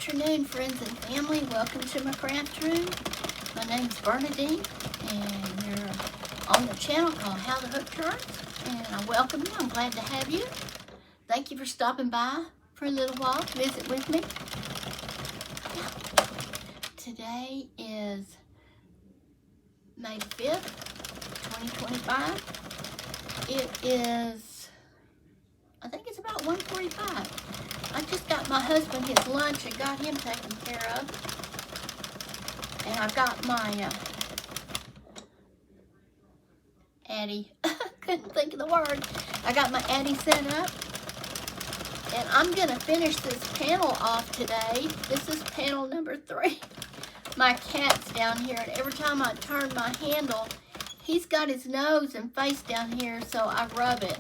afternoon, friends and family. Welcome to my craft room. My name's Bernadine, and you're on the channel called How the Hook Turns, and I welcome you. I'm glad to have you. Thank you for stopping by for a little while to visit with me. Today is May 5th, 2025. It is, I think it's about 1:45. I just got my husband his lunch and got him taken care of. And I've got my Addy. Couldn't think of the word. I got my Addy set up. And I'm going to finish this panel off today. This is panel number 3. My cat's down here, and every time I turn my handle, he's got his nose and face down here, so I rub it.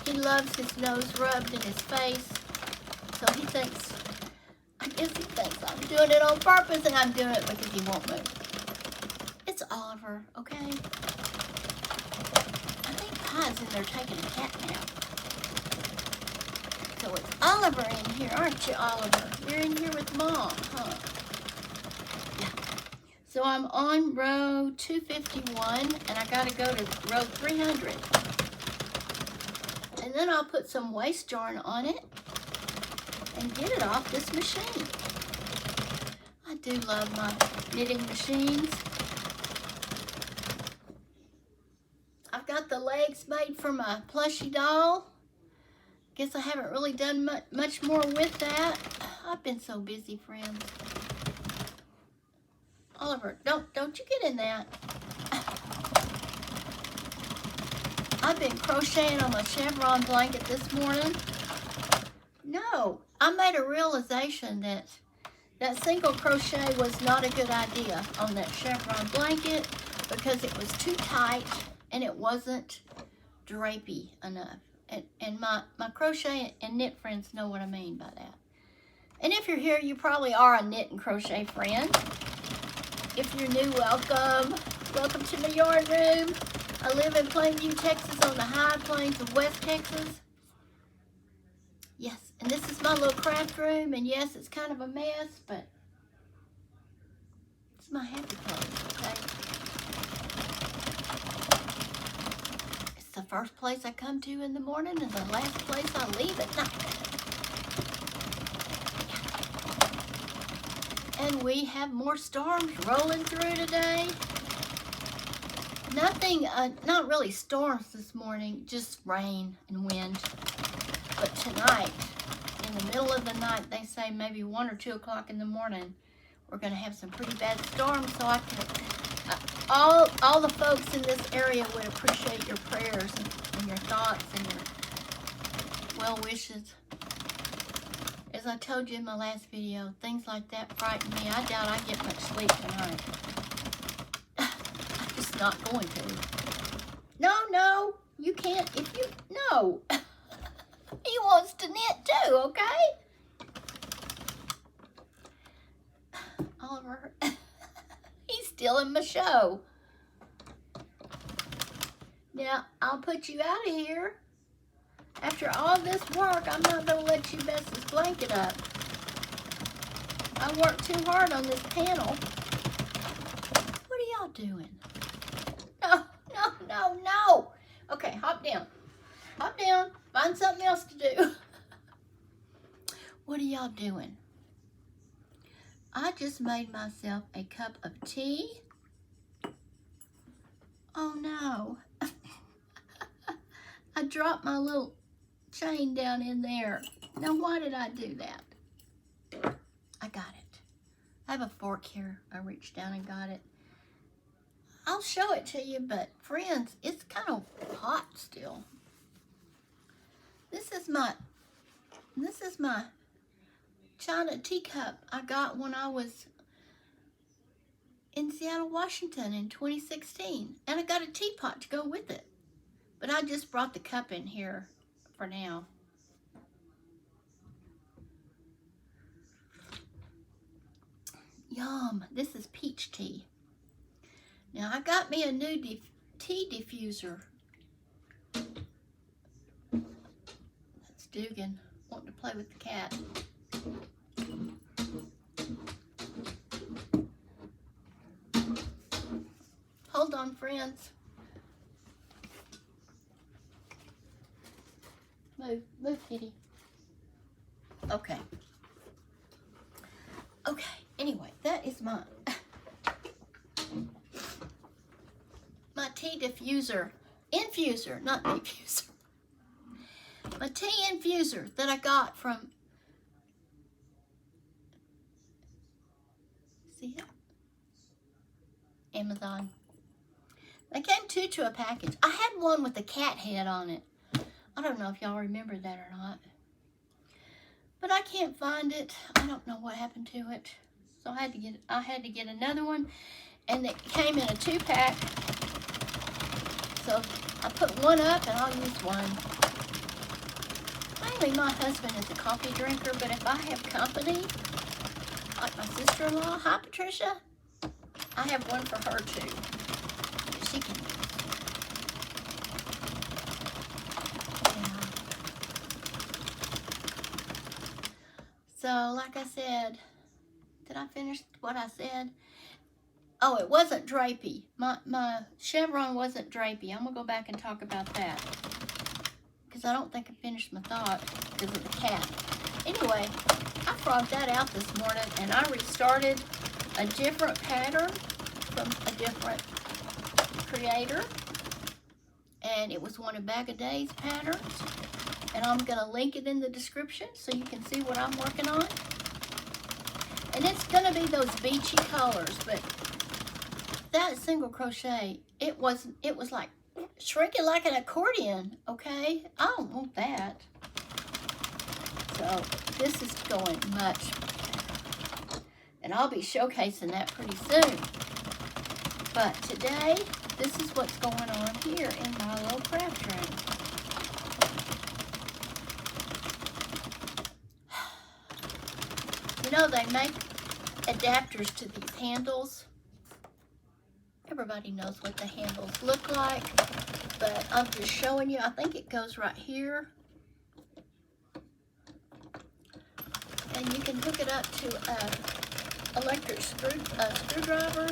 He loves his nose rubbed in his face. So he thinks, I guess he thinks I'm doing it on purpose, and I'm doing it because he won't move. It's Oliver, okay? I think Pie's in there taking a cat nap. So it's Oliver in here, aren't you, Oliver? You're in here with Mom, huh? Yeah. So I'm on row 251, and I got to go to row 300. And then I'll put some waste yarn on it and get it off this machine. I do love my knitting machines. I've got the legs made for my plushie doll. Guess I haven't really done much more with that. I've been so busy, friends. Oliver, don't you get in that. I've been crocheting on my chevron blanket this morning. No, I made a realization that single crochet was not a good idea on that chevron blanket because it was too tight and it wasn't drapey enough. And my crochet and knit friends know what I mean by that. And if you're here, you probably are a knit and crochet friend. If you're new, welcome. Welcome to my yarn room. I live in Plainview, Texas on the high plains of West Texas. Yes, and this is my little craft room, and yes, it's kind of a mess, but it's my happy place, okay? It's the first place I come to in the morning and the last place I leave at night. And we have more storms rolling through today. Nothing, not really storms this morning, just rain and wind. But tonight, in the middle of the night, they say maybe 1 or 2 o'clock in the morning, we're going to have some pretty bad storms. So I can, all the folks in this area would appreciate your prayers and your thoughts and your well wishes. As I told you in my last video, things like that frighten me. I doubt I get much sleep tonight. I'm just not going to. No, you can't. If you, no. He wants to knit too, okay? Oliver, he's stealing my show. Now, I'll put you out of here. After all this work, I'm not going to let you mess this blanket up. I worked too hard on this panel. What are y'all doing? No. Okay, hop down. Hop down. Find something else to do. What are y'all doing? I just made myself a cup of tea. Oh no. I dropped my little chain down in there. Now why did I do that? I got it. I have a fork here. I reached down and got it. I'll show it to you, but friends, it's kind of hot still. This is my China teacup I got when I was in Seattle, Washington in 2016. And I got a teapot to go with it. But I just brought the cup in here for now. Yum, this is peach tea. Now I got me a new tea diffuser. That's Dugan wanting to play with the cat. Hold on, friends. Move, kitty. Okay. Okay, anyway, that is my tea infuser, not diffuser. My tea infuser that I got from, see it? Amazon. They came to a package. I had one with a cat head on it. I don't know if y'all remember that or not. But I can't find it. I don't know what happened to it. So I had to get another one, and it came in a 2-pack. So I put one up and I'll use one. Mainly my husband is a coffee drinker, but if I have company, like my sister-in-law, hi Patricia, I have one for her too. That she can use. Yeah. So like I said, did I finish what I said? Oh, it wasn't drapey. My chevron wasn't drapey. I'm going to go back and talk about that. Because I don't think I finished my thought because of the cat. Anyway, I frogged that out this morning and I restarted a different pattern from a different creator. And it was one of Bag of Days patterns. And I'm going to link it in the description so you can see what I'm working on. And it's going to be those beachy colors, but that single crochet, it was like shrinking like an accordion, okay? I don't want that. So this is going much better. And I'll be showcasing that pretty soon. But today, this is what's going on here in my little craft tray. You know, they make adapters to these handles. Everybody knows what the handles look like, but I'm just showing you. I think it goes right here. And you can hook it up to an electric screwdriver.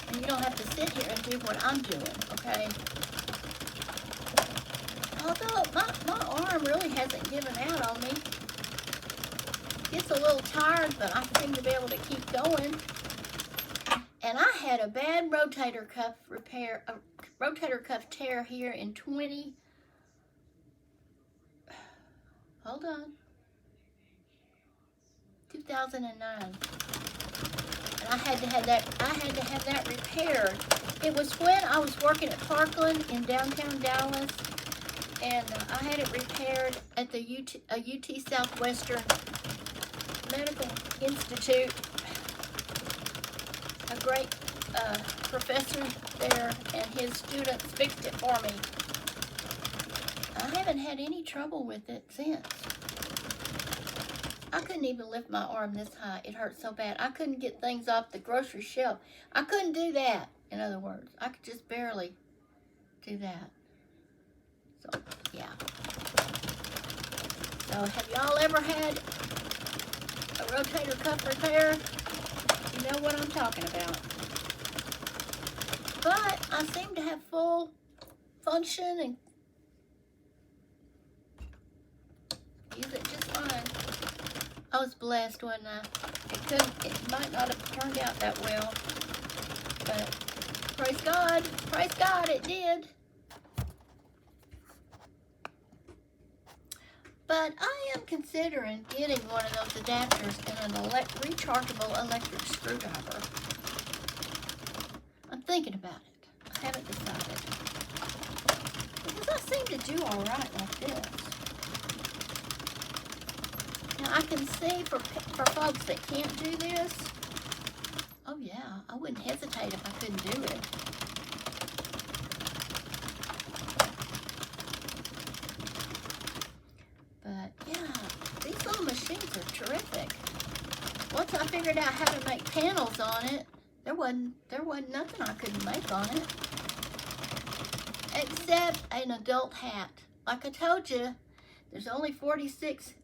And you don't have to sit here and do what I'm doing, okay? Although my arm really hasn't given out on me. Gets a little tired, but I seem to be able to keep going. And I had a bad rotator cuff tear here in 2009. And I had to have that repaired. It was when I was working at Parkland in downtown Dallas, and I had it repaired at the UT Southwestern Medical Institute. A great professor there and his students fixed it for me. I haven't had any trouble with it since. I couldn't even lift my arm this high. It hurt so bad. I couldn't get things off the grocery shelf. I couldn't do that, in other words. I could just barely do that. So, yeah. So, have y'all ever had a rotator cuff repair? You know what I'm talking about. But I seem to have full function and use it just fine. I was blessed, wasn't I? It might not have turned out that well, but praise God, it did. But I am considering getting one of those adapters and an rechargeable electric screwdriver. I'm thinking about it. I haven't decided. Because I seem to do all right like this. Now I can see for folks that can't do this, oh yeah, I wouldn't hesitate if I couldn't do it. But yeah, these little machines are terrific. Once I figured out how to make panels on it, there wasn't nothing I couldn't make on it. Except an adult hat. Like I told you, there's only 46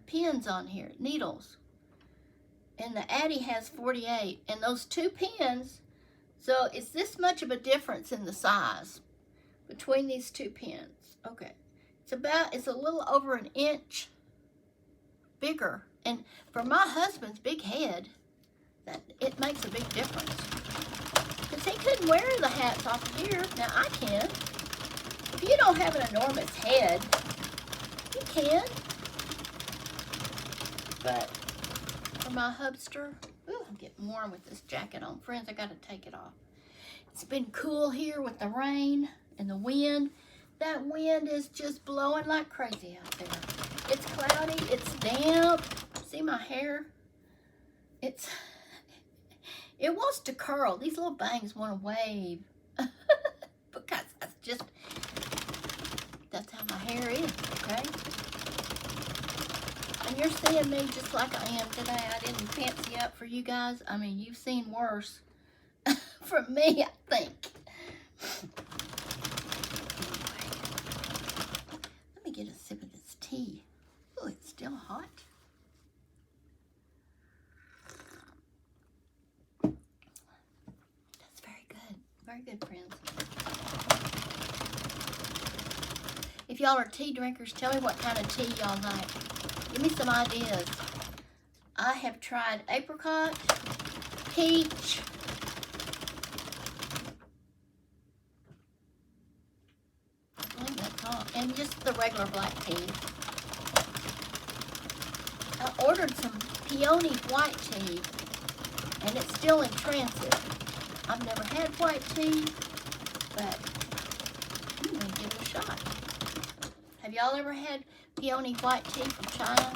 pins on here, needles. and the Addy has 48. And those two pins, so it's this much of a difference in the size between these two pins. Okay, it's a little over an inch bigger. And for my husband's big head, it makes a big difference. Because he couldn't wear the hats off of here. Now I can. If you don't have an enormous head, you can. But for my hubster, ooh, I'm getting warm with this jacket on. Friends, I got to take it off. It's been cool here with the rain and the wind. That wind is just blowing like crazy out there. It's cloudy, it's damp. See my hair? It wants to curl. These little bangs want to wave. Because that's how my hair is, okay? And you're seeing me just like I am today. I didn't fancy up for you guys. I mean, you've seen worse from me, I think. Let me get a sip of this tea. Oh, it's still hot. That's very good. Very good, friends. If y'all are tea drinkers, tell me what kind of tea y'all like. Give me some ideas. I have tried apricot, peach, I believe that's all, and just the regular black tea. I ordered some peony white tea, and it's still in transit. I've never had white tea, but I'm going to give it a shot. Have y'all ever had peony white tea from China?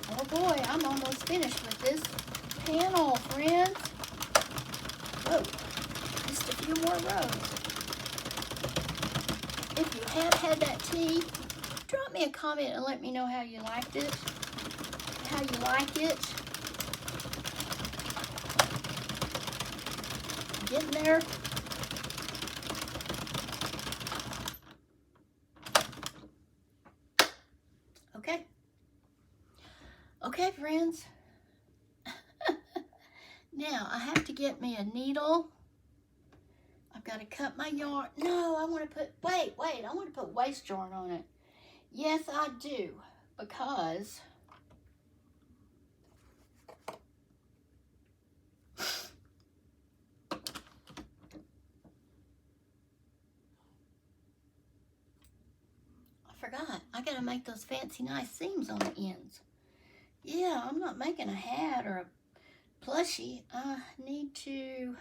Oh boy, I'm almost finished with this panel, friends. Whoa, just a few more rows. If you have had that tea, drop me a comment and let me know how you liked it. How you like it. Getting there. Okay. Okay, friends. Now, I have to get me a needle. I've got to cut my yarn. No, I want to put, wait, I want to put waist yarn on it. Yes, I do, because I forgot. I got to make those fancy nice seams on the ends. Yeah, I'm not making a hat or a plushie. I need to...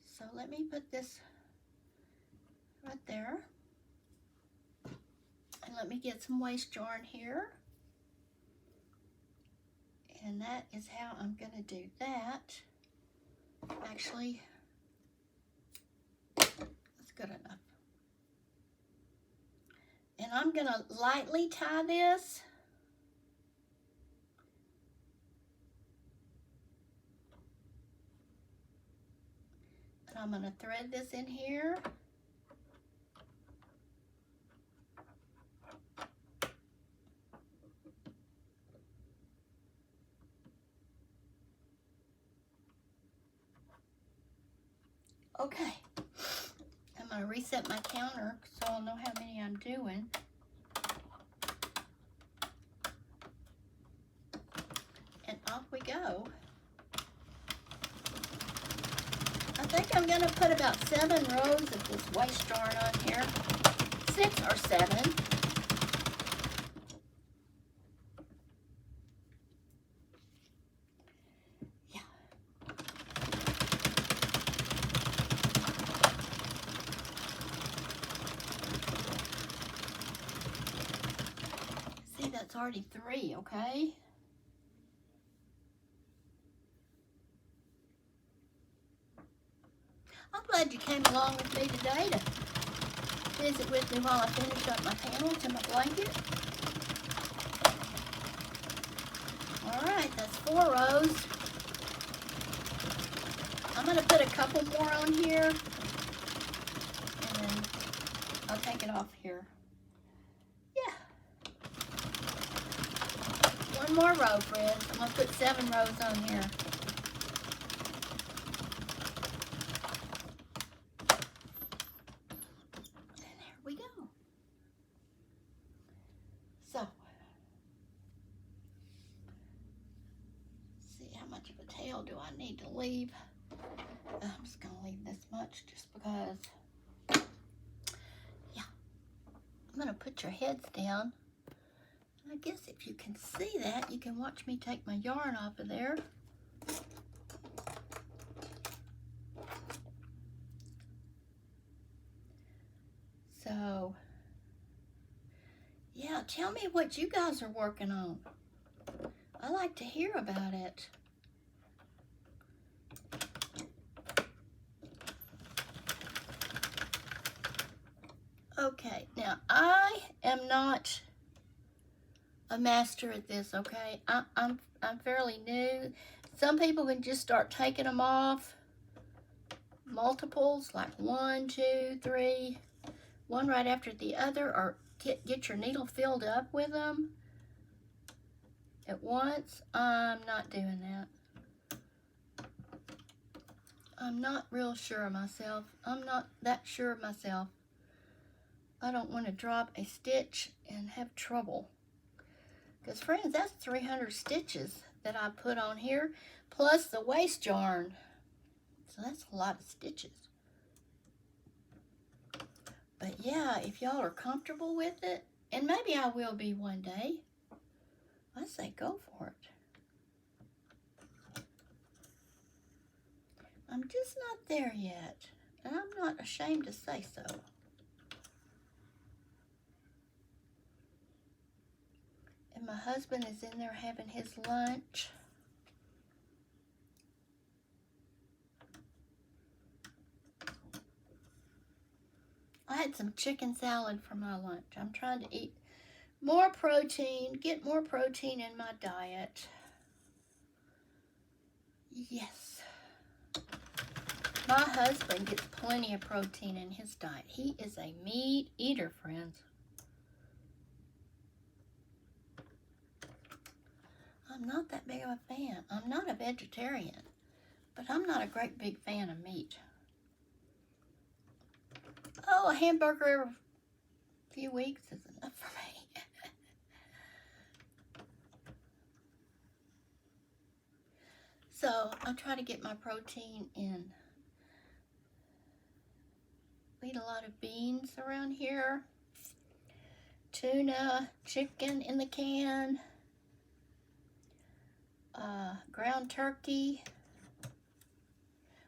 So let me put this right there. And let me get some waist yarn here. And that is how I'm going to do that. Actually, that's good enough. And I'm going to lightly tie this. And I'm going to thread this in here. Okay. I'm going to reset my counter so I'll know how many I'm doing. And off we go. I think I'm going to put about 7 rows of this waist yarn on here. 6 or 7. Yeah. See, that's already 3, okay? I'm glad you came along with me today to visit with me while I finish up my panels and my blanket. Alright, that's 4 rows. I'm going to put a couple more on here, and then I'll take it off here. one more row, friends. I'm going to put 7 rows on here. And there we go. So, see how much of a tail do I need to leave. I'm just going to leave this much just because, yeah. I'm going to put your heads down. I guess if you can see that, you can watch me take my yarn off of there. So, yeah, tell me what you guys are working on. I like to hear about it. Okay, now I am not a master at this, okay? I'm fairly new. Some people can just start taking them off. Multiples, like 1, 2, 3, one right after the other, or get your needle filled up with them at once. I'm not doing that. I'm not real sure of myself. I'm not that sure of myself. I don't want to drop a stitch and have trouble. Because, friends, that's 300 stitches that I put on here, plus the waste yarn. So that's a lot of stitches. But yeah, if y'all are comfortable with it, and maybe I will be one day, I say go for it. I'm just not there yet, and I'm not ashamed to say so. And my husband is in there having his lunch. I had some chicken salad for my lunch. I'm trying to eat more protein, get more protein in my diet. Yes. My husband gets plenty of protein in his diet. He is a meat eater, friends. I'm not that big of a fan. I'm not a vegetarian, but I'm not a great big fan of meat. Oh, a hamburger every few weeks is enough for me. So I try to get my protein in. We eat a lot of beans around here. Tuna, chicken in the can. Ground turkey.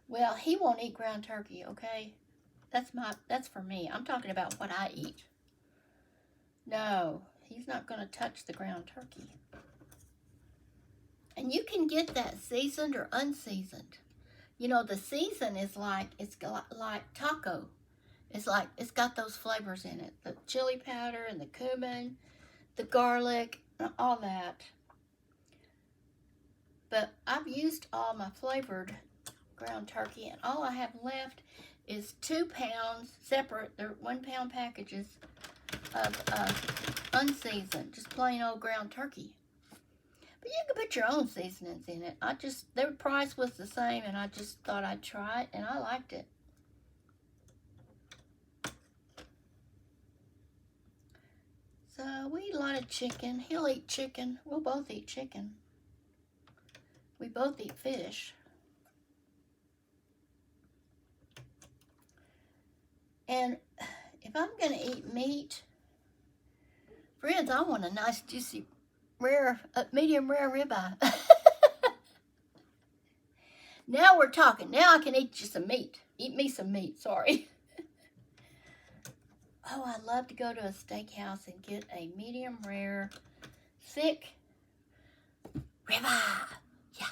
Well, he won't eat ground turkey, okay? That's for me. I'm talking about what I eat. No, he's not going to touch the ground turkey. And you can get that seasoned or unseasoned. You know, the season is like, it's like taco. It's like, it's got those flavors in it. The chili powder and the cumin, the garlic, all that. But I've used all my flavored ground turkey, and all I have left is 2 pounds separate. They're 1 pound packages of unseasoned, just plain old ground turkey. But you can put your own seasonings in it. Their price was the same, and I just thought I'd try it, and I liked it. So we eat a lot of chicken. He'll eat chicken. We'll both eat chicken. We both eat fish. And if I'm going to eat meat, friends, I want a nice, juicy, rare, medium rare ribeye. Now we're talking. Now I can eat you some meat. Eat me some meat, sorry. Oh, I'd love to go to a steakhouse and get a medium rare, thick ribeye. Yeah.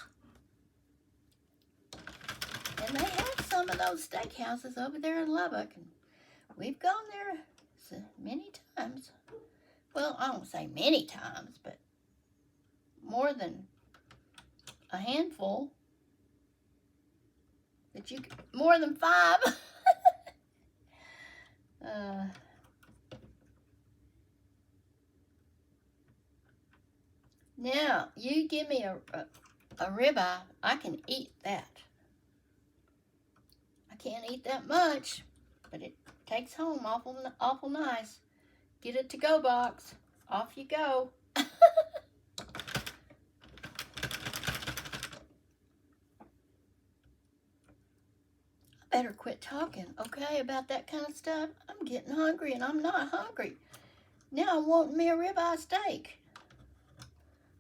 And they have some of those steakhouses over there in Lubbock. And we've gone there many times. Well, I don't say many times, but more than a handful. But more than 5. Now, Now, you give me a ribeye, I can eat that. I can't eat that much, but it takes home awful nice. Get a to-go box. Off you go. I better quit talking, okay, about that kind of stuff. I'm getting hungry, and I'm not hungry. Now I'm wanting me a ribeye steak.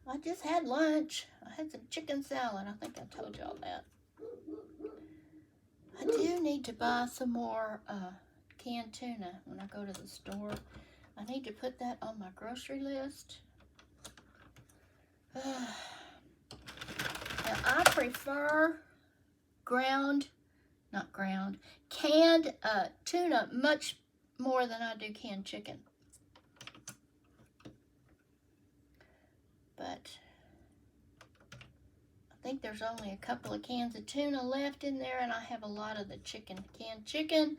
I just had lunch. I had some chicken salad. I think I told y'all that. I do need to buy some more canned tuna when I go to the store. I need to put that on my grocery list. Now, I prefer canned tuna much more than I do canned chicken. But I think there's only a couple of cans of tuna left in there, and I have a lot of the canned chicken.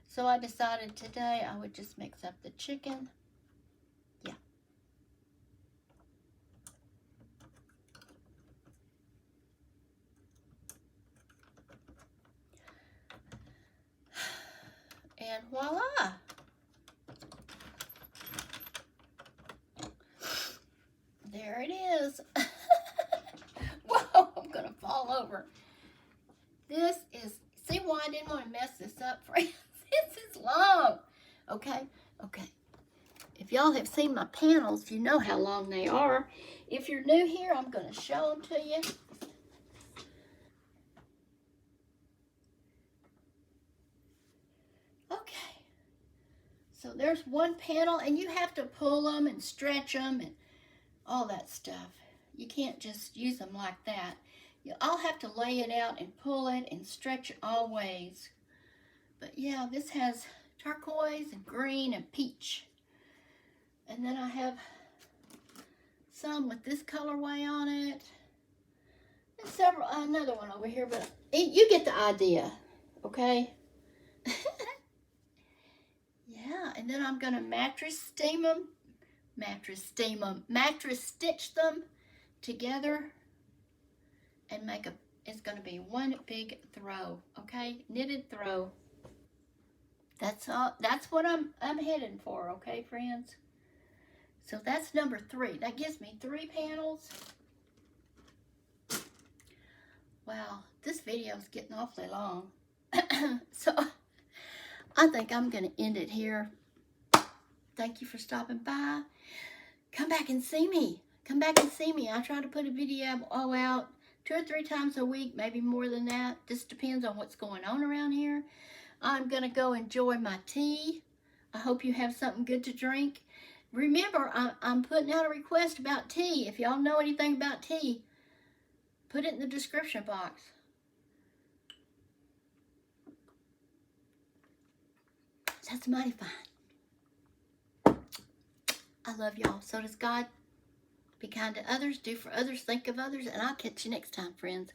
So I decided today I would just mix up the chicken. Yeah. And voila. There it is. Whoa, I'm going to fall over. This is, see why I didn't want to mess this up, friends? This is long. Okay. If y'all have seen my panels, you know how long they are. If you're new here, I'm going to show them to you. Okay. So there's one panel, and you have to pull them and stretch them and all that stuff. You can't just use them like that. I'll have to lay it out and pull it and stretch it all ways. But yeah, this has turquoise and green and peach. And then I have some with this colorway on it. And another one over here, but you get the idea, okay? Yeah, and then I'm gonna mattress stitch them together and it's gonna be one big throw, okay? Knitted throw. That's what I'm heading for, okay, friends? So that's number 3. That gives me 3 panels. Wow, this video is getting awfully long. So I think I'm going to end it here. Thank you for stopping by. Come back and see me. I try to put a video out 2 or 3 times a week, maybe more than that. Just depends on what's going on around here. I'm going to go enjoy my tea. I hope you have something good to drink. Remember, I'm putting out a request about tea. If y'all know anything about tea, put it in the description box. That's mighty fine. I love y'all. So does God. Be kind to others, do for others, think of others, and I'll catch you next time, friends.